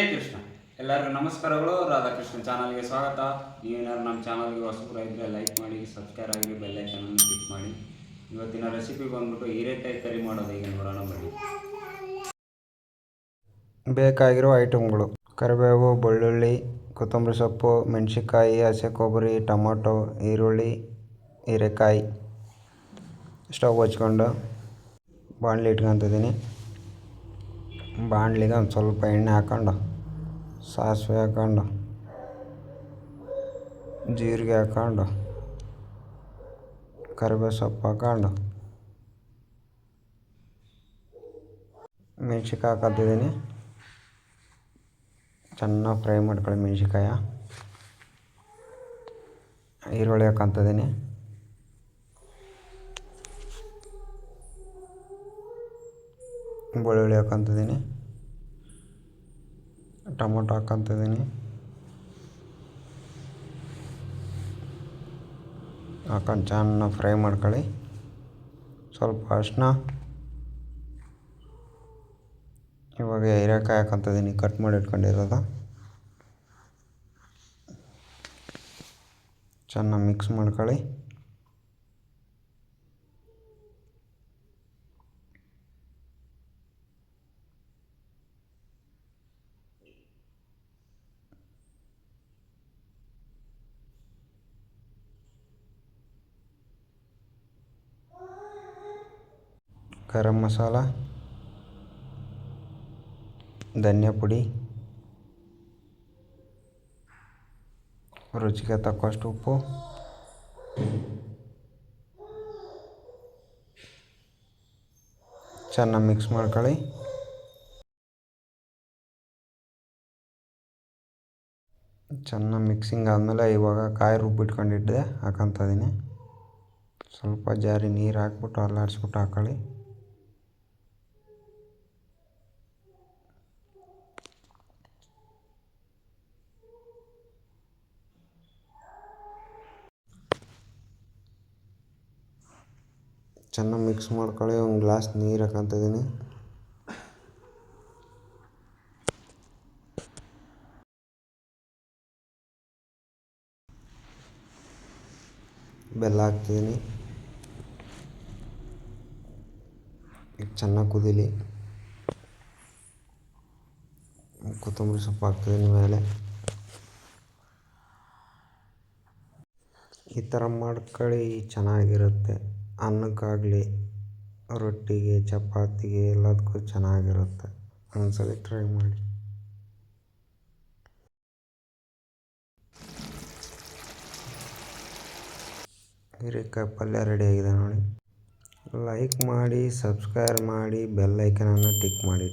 ಹರೇ ಕೃಷ್ಣ. ಎಲ್ಲರಿಗೂ ನಮಸ್ಕಾರಗಳು. ರಾಧಾಕೃಷ್ಣ ಚಾನಲ್ಗೆ ಸ್ವಾಗತ. ನೀವೇನಾದ್ರು ನಮ್ಮ ಚಾನಲ್ಗೆ ಹೊಸಬರಾಗಿದ್ದರೆ ಲೈಕ್ ಮಾಡಿ, ಸಬ್ಸ್ಕ್ರೈಬ್ ಆಗಿ, ಬೆಲ್ಲೈಕನನ್ನು ಕ್ಲಿಕ್ ಮಾಡಿ. ಇವತ್ತಿನ ರೆಸಿಪಿ ಬಂದ್ಬಿಟ್ಟು ಹೀರೆಕಾಯಿ ಕರಿ ಮಾಡೋದು ಹೇಗೆ ನೋಡೋಣ ಬನ್ನಿ. ಬೇಕಾಗಿರೋ ಐಟಮ್ಗಳು: ಕರಿಬೇವು, ಬೆಳ್ಳುಳ್ಳಿ, ಕೊತ್ತಂಬರಿ ಸೊಪ್ಪು, ಮೆಣಸಿನ್ಕಾಯಿ, ಹಸಿ ಕೊಬ್ಬರಿ, ಟೊಮೊಟೊ, ಈರುಳ್ಳಿ, ಹೀರೆಕಾಯಿ. ಸ್ಟವ್ ಹಚ್ಕೊಂಡು ಬಾಣಲಿ ಇಟ್ಕೊತಿದ್ದೀನಿ. ಬಾಣಲಿಗೆ ಒಂದು ಸ್ವಲ್ಪ ಎಣ್ಣೆ ಹಾಕ್ಕೊಂಡು, ಸಾಸಿವೆ ಹಾಕ್ಕೊಂಡು, ಜೀರಿಗೆ ಹಾಕ್ಕೊಂಡು, ಕರಿಬೇವು ಸೊಪ್ಪು ಹಾಕ್ಕೊಂಡು, ಮೆಣ್ಸಿನ್ಕಾಯಿ ಹಾಕತ್ತಿದ್ದೀನಿ. ಚೆನ್ನಾಗಿ ಫ್ರೈ ಮಾಡ್ಕೊಳ್ಳಿ ಮೆಣ್ಸಿನ್ಕಾಯ. ಈರುಳ್ಳಿ ಹಾಕ್ಕೊತಿದ್ದೀನಿ. ಬೆಳ್ಳುಳ್ಳಿ ಹಾಕ್ಕೊತಿದ್ದೀನಿ. ಟೊಮೊಟೊ ಹಾಕ್ಕೊತಿದ್ದೀನಿ. ಹಾಕೊಂಡು ಚೆನ್ನಾಗಿ ಫ್ರೈ ಮಾಡ್ಕೊಳ್ಳಿ. ಸ್ವಲ್ಪ ಅರಿಶಿನ. ಇವಾಗ ಹೀರೆಕಾಯಿ ಹಾಕ್ಕೊತಿದ್ದೀನಿ, ಕಟ್ ಮಾಡಿ ಇಟ್ಕೊಂಡಿರೋದು. ಚೆನ್ನಾಗಿ ಮಿಕ್ಸ್ ಮಾಡ್ಕೊಳ್ಳಿ. ಗರಂ ಮಸಾಲ, ಧನಿಯಾ ಪುಡಿ, ರುಚಿಗೆ ತಕ್ಕಷ್ಟು ಉಪ್ಪು, ಚೆನ್ನಾಗಿ ಮಿಕ್ಸ್ ಮಾಡ್ಕೊಳ್ಳಿ. ಚೆನ್ನಾಗಿ ಮಿಕ್ಸಿಂಗ್ ಆದಮೇಲೆ ಇವಾಗ ಕಾಯಿ ರುಬ್ಬಿಟ್ಕೊಂಡಿದ್ದೆ ಹಾಕ್ಕೊತಿದ್ದೀನಿ. ಸ್ವಲ್ಪ ಜಾರಿ ನೀರು ಹಾಕ್ಬಿಟ್ಟು ಅಲ್ಲಾಡಿಸ್ಬಿಟ್ಟು ಹಾಕ್ಕೊಳ್ಳಿ. ಚೆನ್ನಾಗಿ ಮಿಕ್ಸ್ ಮಾಡ್ಕೊಳ್ಳಿ. ಒಂದು ಗ್ಲಾಸ್ ನೀರು ಹಾಕ್ಕೊತಿದ್ದೀನಿ. ಬೆಲ್ಲ ಹಾಕ್ತಿದ್ದೀನಿ. ಈಗ ಚೆನ್ನಾಗಿ ಕುದೀಲಿ. ಕೊತ್ತಂಬರಿ ಸೊಪ್ಪು ಹಾಕ್ತಿದ್ದೀನಿ ಮೇಲೆ. ಈ ಥರ ಮಾಡ್ಕೊಳ್ಳಿ, ಚೆನ್ನಾಗಿರುತ್ತೆ. ಅನ್ನಕ್ಕಾಗಲಿ, ರೊಟ್ಟಿಗೆ, ಚಪಾತಿಗೆ ಎಲ್ಲದಕ್ಕೂ ಚೆನ್ನಾಗಿರುತ್ತೆ. ಒಂದ್ಸಲ ಟ್ರೈ ಮಾಡಿ. ಹೀರೆಕಾಯಿ ಪಲ್ಯ ರೆಡಿಯಾಗಿದೆ ನೋಡಿ. ಲೈಕ್ ಮಾಡಿ, ಸಬ್ಸ್ಕ್ರೈಬ್ ಮಾಡಿ, ಬೆಲ್ ಐಕನನ್ನು ಟಿಕ್ ಮಾಡಿ.